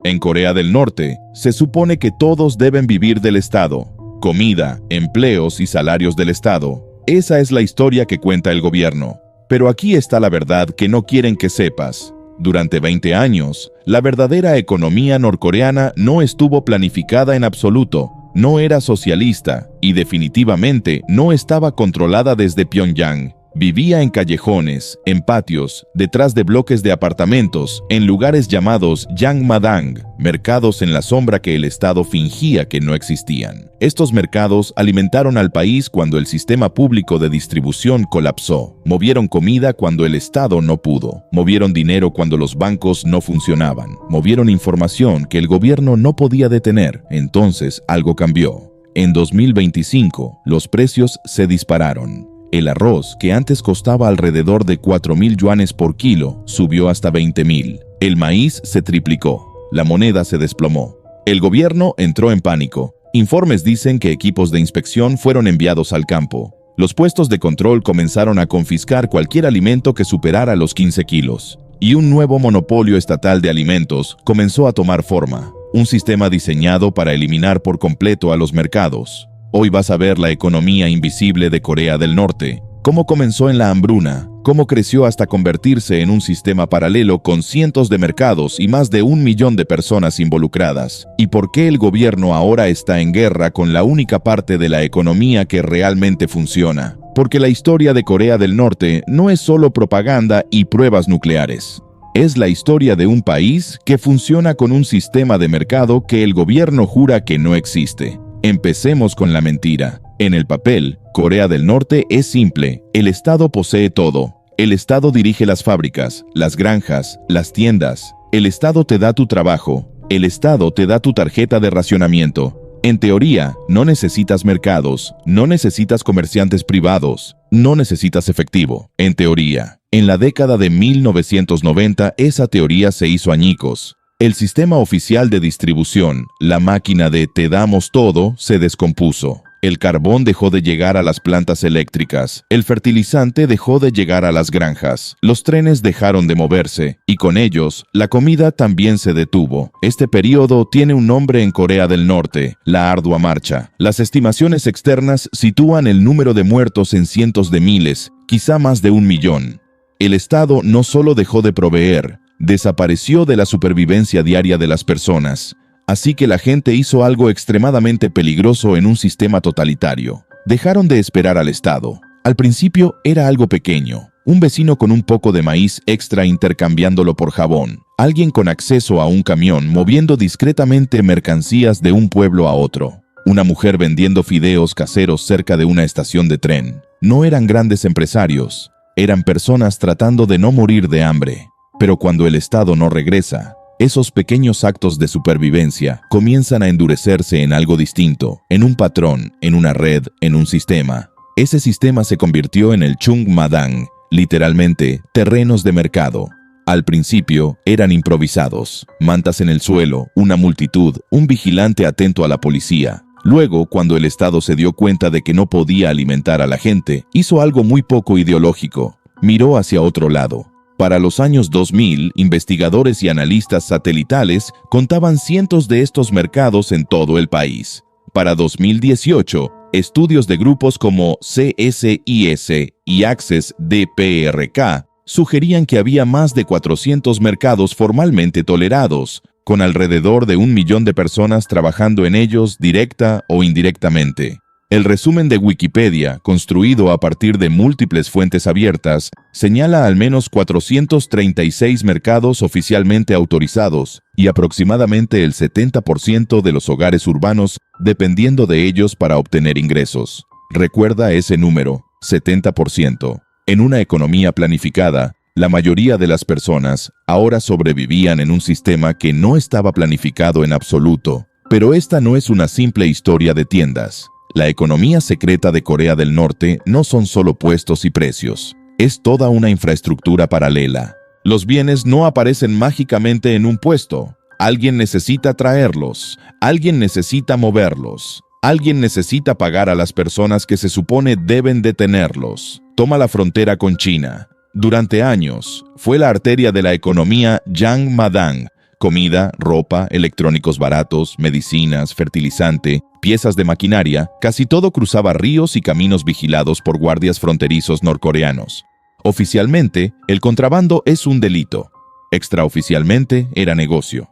En Corea del Norte, se supone que todos deben vivir del Estado. Comida, empleos y salarios del Estado. Esa es la historia que cuenta el gobierno. Pero aquí está la verdad que no quieren que sepas. Durante 20 años, la verdadera economía norcoreana no estuvo planificada en absoluto, no era socialista y definitivamente no estaba controlada desde Pyongyang. Vivía en callejones, en patios, detrás de bloques de apartamentos, en lugares llamados Yangmadang, mercados en la sombra que el Estado fingía que no existían. Estos mercados alimentaron al país cuando el sistema público de distribución colapsó. Movieron comida cuando el Estado no pudo. Movieron dinero cuando los bancos no funcionaban. Movieron información que el gobierno no podía detener. Entonces algo cambió. En 2025, los precios se dispararon. El arroz, que antes costaba alrededor de 4.000 yuanes por kilo, subió hasta 20.000. El maíz se triplicó. La moneda se desplomó. El gobierno entró en pánico. Informes dicen que equipos de inspección fueron enviados al campo. Los puestos de control comenzaron a confiscar cualquier alimento que superara los 15 kilos. Y un nuevo monopolio estatal de alimentos comenzó a tomar forma. Un sistema diseñado para eliminar por completo a los mercados. Hoy vas a ver la economía invisible de Corea del Norte, cómo comenzó en la hambruna, cómo creció hasta convertirse en un sistema paralelo con cientos de mercados y más de 1 millón de personas involucradas, y por qué el gobierno ahora está en guerra con la única parte de la economía que realmente funciona. Porque la historia de Corea del Norte no es solo propaganda y pruebas nucleares. Es la historia de un país que funciona con un sistema de mercado que el gobierno jura que no existe. Empecemos con la mentira. En el papel, Corea del Norte es simple. El Estado posee todo. El Estado dirige las fábricas, las granjas, las tiendas. El Estado te da tu trabajo. El Estado te da tu tarjeta de racionamiento. En teoría, no necesitas mercados, no necesitas comerciantes privados, no necesitas efectivo. En teoría. En la década de 1990, esa teoría se hizo añicos. El sistema oficial de distribución, la máquina de te damos todo, se descompuso. El carbón dejó de llegar a las plantas eléctricas, el fertilizante dejó de llegar a las granjas, los trenes dejaron de moverse, y con ellos, la comida también se detuvo. Este periodo tiene un nombre en Corea del Norte, la ardua marcha. Las estimaciones externas sitúan el número de muertos en cientos de miles, quizá más de 1 millón. El Estado no solo dejó de proveer, desapareció de la supervivencia diaria de las personas. Así que la gente hizo algo extremadamente peligroso en un sistema totalitario. Dejaron de esperar al Estado. Al principio era algo pequeño. Un vecino con un poco de maíz extra intercambiándolo por jabón. Alguien con acceso a un camión moviendo discretamente mercancías de un pueblo a otro. Una mujer vendiendo fideos caseros cerca de una estación de tren. No eran grandes empresarios. Eran personas tratando de no morir de hambre. Pero cuando el Estado no regresa, esos pequeños actos de supervivencia comienzan a endurecerse en algo distinto, en un patrón, en una red, en un sistema. Ese sistema se convirtió en el Chungmadang, literalmente terrenos de mercado. Al principio eran improvisados, mantas en el suelo, una multitud, un vigilante atento a la policía. Luego, cuando el Estado se dio cuenta de que no podía alimentar a la gente, hizo algo muy poco ideológico. Miró hacia otro lado. Para los años 2000, investigadores y analistas satelitales contaban cientos de estos mercados en todo el país. Para 2018, estudios de grupos como CSIS y Access DPRK sugerían que había más de 400 mercados formalmente tolerados, con alrededor de 1 millón de personas trabajando en ellos directa o indirectamente. El resumen de Wikipedia, construido a partir de múltiples fuentes abiertas, señala al menos 436 mercados oficialmente autorizados y aproximadamente el 70% de los hogares urbanos dependiendo de ellos para obtener ingresos. Recuerda ese número, 70%. En una economía planificada, la mayoría de las personas ahora sobrevivían en un sistema que no estaba planificado en absoluto. Pero esta no es una simple historia de tiendas. La economía secreta de Corea del Norte no son solo puestos y precios. Es toda una infraestructura paralela. Los bienes no aparecen mágicamente en un puesto. Alguien necesita traerlos. Alguien necesita moverlos. Alguien necesita pagar a las personas que se supone deben de tenerlos. Toma la frontera con China. Durante años, fue la arteria de la economía Yangmadang, Comida, ropa, electrónicos baratos, medicinas, fertilizante, piezas de maquinaria, casi todo cruzaba ríos y caminos vigilados por guardias fronterizos norcoreanos. Oficialmente, el contrabando es un delito. Extraoficialmente, era negocio.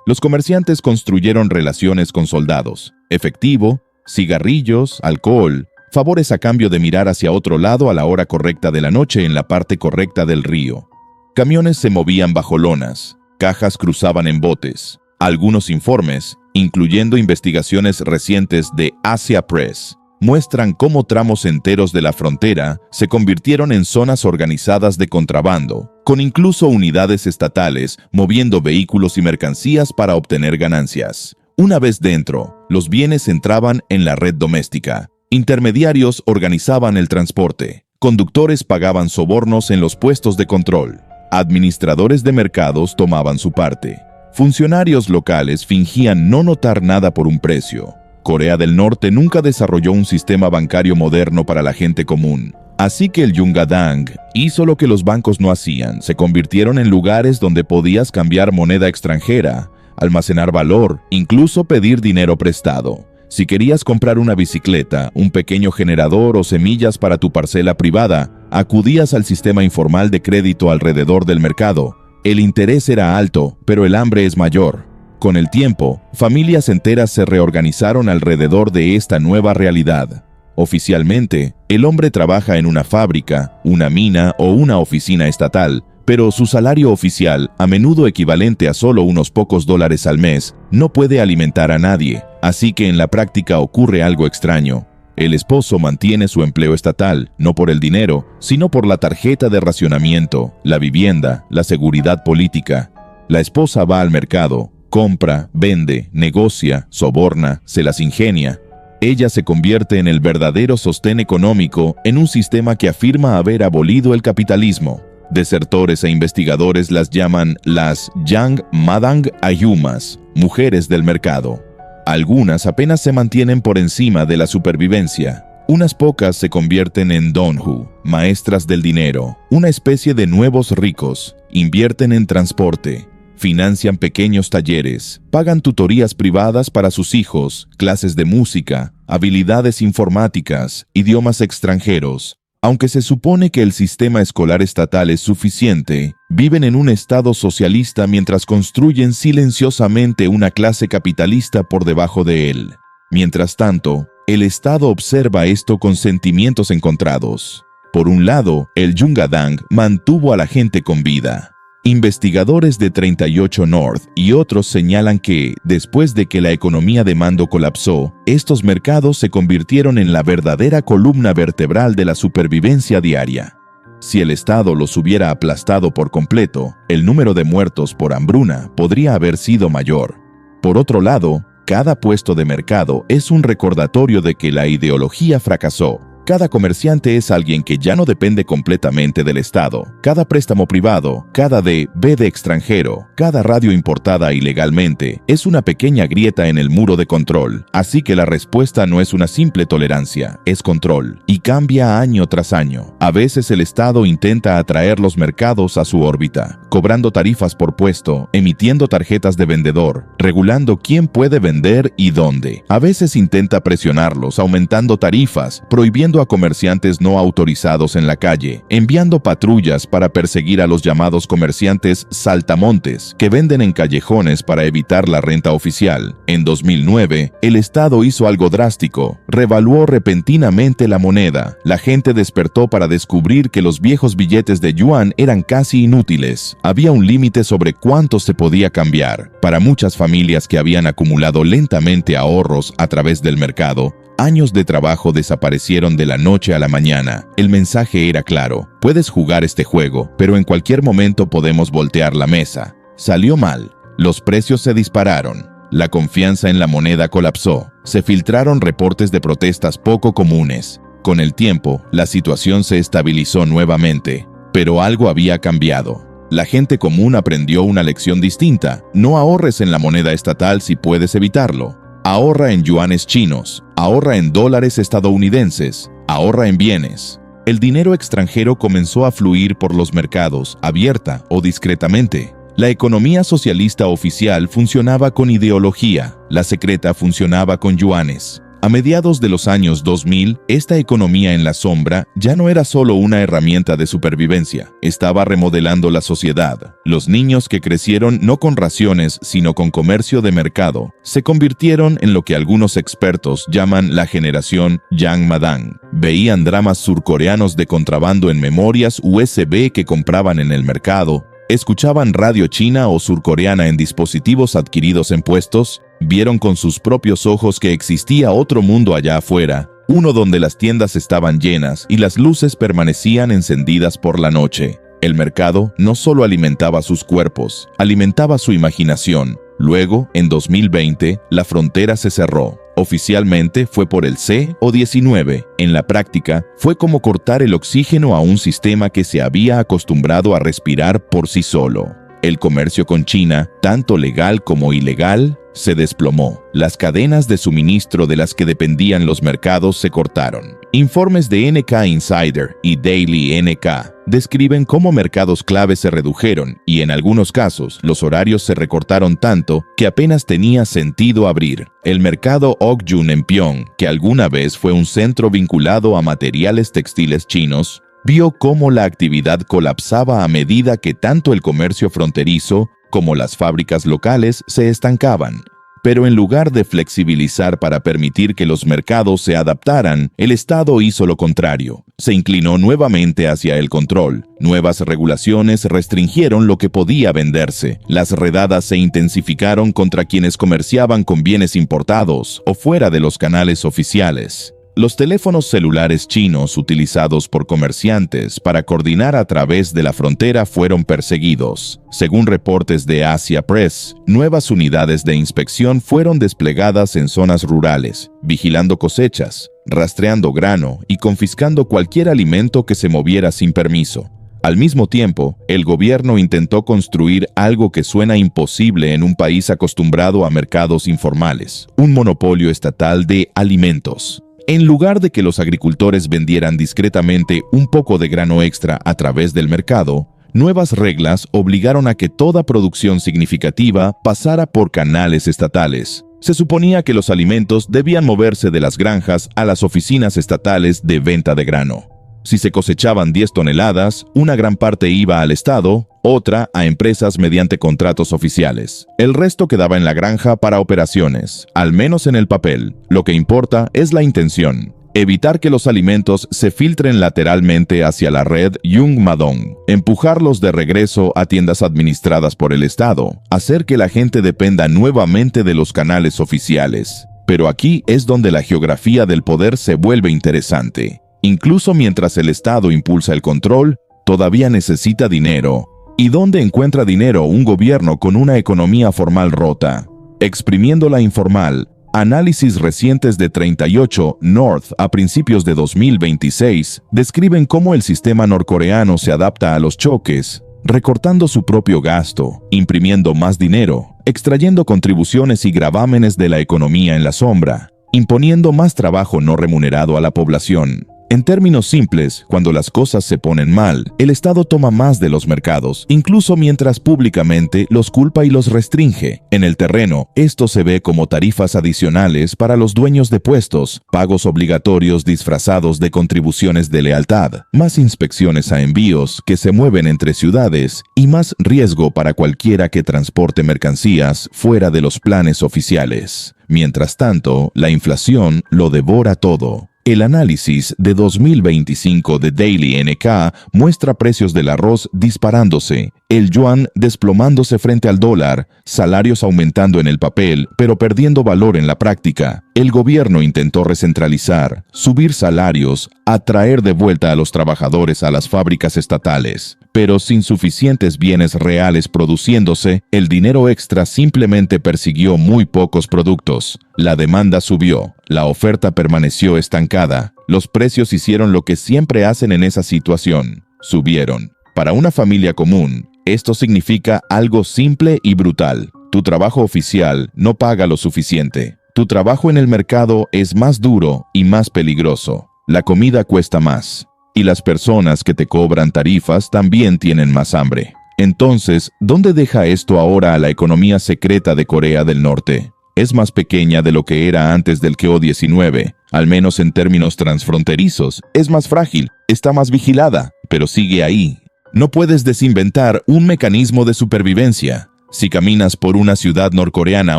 Los comerciantes construyeron relaciones con soldados, efectivo, cigarrillos, alcohol, favores a cambio de mirar hacia otro lado a la hora correcta de la noche en la parte correcta del río. Camiones se movían bajo lonas, cajas cruzaban en botes. Algunos informes, incluyendo investigaciones recientes de Asia Press, muestran cómo tramos enteros de la frontera se convirtieron en zonas organizadas de contrabando, con incluso unidades estatales moviendo vehículos y mercancías para obtener ganancias. Una vez dentro, los bienes entraban en la red doméstica. Intermediarios organizaban el transporte. Conductores pagaban sobornos en los puestos de control. Administradores de mercados tomaban su parte. Funcionarios locales fingían no notar nada por un precio. Corea del Norte nunca desarrolló un sistema bancario moderno para la gente común. Así que el Yungadang hizo lo que los bancos no hacían. Se convirtieron en lugares donde podías cambiar moneda extranjera, almacenar valor, incluso pedir dinero prestado. Si querías comprar una bicicleta, un pequeño generador o semillas para tu parcela privada, acudías al sistema informal de crédito alrededor del mercado. El interés era alto, pero el hambre es mayor. Con el tiempo, familias enteras se reorganizaron alrededor de esta nueva realidad. Oficialmente, el hombre trabaja en una fábrica, una mina o una oficina estatal, pero su salario oficial, a menudo equivalente a solo unos pocos dólares al mes, no puede alimentar a nadie, así que en la práctica ocurre algo extraño. El esposo mantiene su empleo estatal, no por el dinero, sino por la tarjeta de racionamiento, la vivienda, la seguridad política. La esposa va al mercado, compra, vende, negocia, soborna, se las ingenia. Ella se convierte en el verdadero sostén económico en un sistema que afirma haber abolido el capitalismo. Desertores e investigadores las llaman las Yang Madang Ayumas, mujeres del mercado. Algunas apenas se mantienen por encima de la supervivencia. Unas pocas se convierten en donju, maestras del dinero, una especie de nuevos ricos. Invierten en transporte, financian pequeños talleres, pagan tutorías privadas para sus hijos, clases de música, habilidades informáticas, idiomas extranjeros. Aunque se supone que el sistema escolar estatal es suficiente, viven en un estado socialista mientras construyen silenciosamente una clase capitalista por debajo de él. Mientras tanto, el Estado observa esto con sentimientos encontrados. Por un lado, el Yungadang mantuvo a la gente con vida. Investigadores de 38 North y otros señalan que, después de que la economía de mando colapsó, estos mercados se convirtieron en la verdadera columna vertebral de la supervivencia diaria. Si el Estado los hubiera aplastado por completo, el número de muertos por hambruna podría haber sido mayor. Por otro lado, cada puesto de mercado es un recordatorio de que la ideología fracasó. Cada comerciante es alguien que ya no depende completamente del Estado. Cada préstamo privado, cada DB de extranjero, cada radio importada ilegalmente, es una pequeña grieta en el muro de control. Así que la respuesta no es una simple tolerancia, es control. Y cambia año tras año. A veces el Estado intenta atraer los mercados a su órbita, cobrando tarifas por puesto, emitiendo tarjetas de vendedor, regulando quién puede vender y dónde. A veces intenta presionarlos, aumentando tarifas, prohibiendo a comerciantes no autorizados en la calle, enviando patrullas para perseguir a los llamados comerciantes saltamontes, que venden en callejones para evitar la renta oficial. En 2009, el Estado hizo algo drástico, revaluó repentinamente la moneda. La gente despertó para descubrir que los viejos billetes de yuan eran casi inútiles. Había un límite sobre cuánto se podía cambiar. Para muchas familias que habían acumulado lentamente ahorros a través del mercado, años de trabajo desaparecieron de la noche a la mañana. El mensaje era claro: puedes jugar este juego, pero en cualquier momento podemos voltear la mesa. Salió mal. Los precios se dispararon. La confianza en la moneda colapsó. Se filtraron reportes de protestas poco comunes. Con el tiempo, la situación se estabilizó nuevamente. Pero algo había cambiado. La gente común aprendió una lección distinta. No ahorres en la moneda estatal si puedes evitarlo. Ahorra en yuanes chinos, ahorra en dólares estadounidenses, ahorra en bienes. El dinero extranjero comenzó a fluir por los mercados, abierta o discretamente. La economía socialista oficial funcionaba con ideología, la secreta funcionaba con yuanes. A mediados de los años 2000, esta economía en la sombra ya no era solo una herramienta de supervivencia, estaba remodelando la sociedad. Los niños que crecieron no con raciones, sino con comercio de mercado, se convirtieron en lo que algunos expertos llaman la generación Yang Madang. Veían dramas surcoreanos de contrabando en memorias USB que compraban en el mercado, escuchaban radio china o surcoreana en dispositivos adquiridos en puestos, vieron con sus propios ojos que existía otro mundo allá afuera, uno donde las tiendas estaban llenas y las luces permanecían encendidas por la noche. El mercado no solo alimentaba sus cuerpos, alimentaba su imaginación. Luego, en 2020, la frontera se cerró. Oficialmente fue por el CO-19. En la práctica, fue como cortar el oxígeno a un sistema que se había acostumbrado a respirar por sí solo. El comercio con China, tanto legal como ilegal, se desplomó. Las cadenas de suministro de las que dependían los mercados se cortaron. Informes de NK Insider y Daily NK describen cómo mercados clave se redujeron y en algunos casos los horarios se recortaron tanto que apenas tenía sentido abrir. El mercado Okyun en Pyong, que alguna vez fue un centro vinculado a materiales textiles chinos, vio cómo la actividad colapsaba a medida que tanto el comercio fronterizo como las fábricas locales se estancaban. Pero en lugar de flexibilizar para permitir que los mercados se adaptaran, el Estado hizo lo contrario. Se inclinó nuevamente hacia el control. Nuevas regulaciones restringieron lo que podía venderse. Las redadas se intensificaron contra quienes comerciaban con bienes importados o fuera de los canales oficiales. Los teléfonos celulares chinos utilizados por comerciantes para coordinar a través de la frontera fueron perseguidos. Según reportes de Asia Press, nuevas unidades de inspección fueron desplegadas en zonas rurales, vigilando cosechas, rastreando grano y confiscando cualquier alimento que se moviera sin permiso. Al mismo tiempo, el gobierno intentó construir algo que suena imposible en un país acostumbrado a mercados informales: un monopolio estatal de alimentos. En lugar de que los agricultores vendieran discretamente un poco de grano extra a través del mercado, nuevas reglas obligaron a que toda producción significativa pasara por canales estatales. Se suponía que los alimentos debían moverse de las granjas a las oficinas estatales de venta de grano. Si se cosechaban 10 toneladas, una gran parte iba al Estado, otra a empresas mediante contratos oficiales. El resto quedaba en la granja para operaciones, al menos en el papel. Lo que importa es la intención: evitar que los alimentos se filtren lateralmente hacia la red Yongmadong, empujarlos de regreso a tiendas administradas por el Estado, hacer que la gente dependa nuevamente de los canales oficiales. Pero aquí es donde la geografía del poder se vuelve interesante. Incluso mientras el Estado impulsa el control, todavía necesita dinero. ¿Y dónde encuentra dinero un gobierno con una economía formal rota? Exprimiendo la informal. Análisis recientes de 38 North a principios de 2026 describen cómo el sistema norcoreano se adapta a los choques, recortando su propio gasto, imprimiendo más dinero, extrayendo contribuciones y gravámenes de la economía en la sombra, imponiendo más trabajo no remunerado a la población. En términos simples, cuando las cosas se ponen mal, el Estado toma más de los mercados, incluso mientras públicamente los culpa y los restringe. En el terreno, esto se ve como tarifas adicionales para los dueños de puestos, pagos obligatorios disfrazados de contribuciones de lealtad, más inspecciones a envíos que se mueven entre ciudades y más riesgo para cualquiera que transporte mercancías fuera de los planes oficiales. Mientras tanto, la inflación lo devora todo. El análisis de 2025 de Daily NK muestra precios del arroz disparándose, el yuan desplomándose frente al dólar, salarios aumentando en el papel, pero perdiendo valor en la práctica. El gobierno intentó recentralizar, subir salarios, atraer de vuelta a los trabajadores a las fábricas estatales. Pero sin suficientes bienes reales produciéndose, el dinero extra simplemente persiguió muy pocos productos. La demanda subió, la oferta permaneció estancada. Los precios hicieron lo que siempre hacen en esa situación: subieron. Para una familia común, esto significa algo simple y brutal: tu trabajo oficial no paga lo suficiente. Tu trabajo en el mercado es más duro y más peligroso. La comida cuesta más. Y las personas que te cobran tarifas también tienen más hambre. Entonces, ¿dónde deja esto ahora a la economía secreta de Corea del Norte? Es más pequeña de lo que era antes del KO-19, al menos en términos transfronterizos. Es más frágil, está más vigilada, pero sigue ahí. No puedes desinventar un mecanismo de supervivencia. Si caminas por una ciudad norcoreana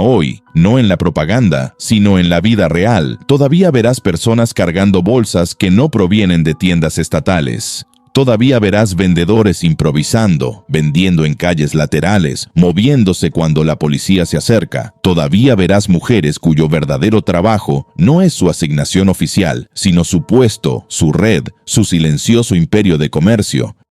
hoy, no en la propaganda, sino en la vida real, todavía verás personas cargando bolsas que no provienen de tiendas estatales. Todavía verás vendedores improvisando, vendiendo en calles laterales, moviéndose cuando la policía se acerca. Todavía verás mujeres cuyo verdadero trabajo no es su asignación oficial, sino su puesto, su red, su silencioso imperio de comercio.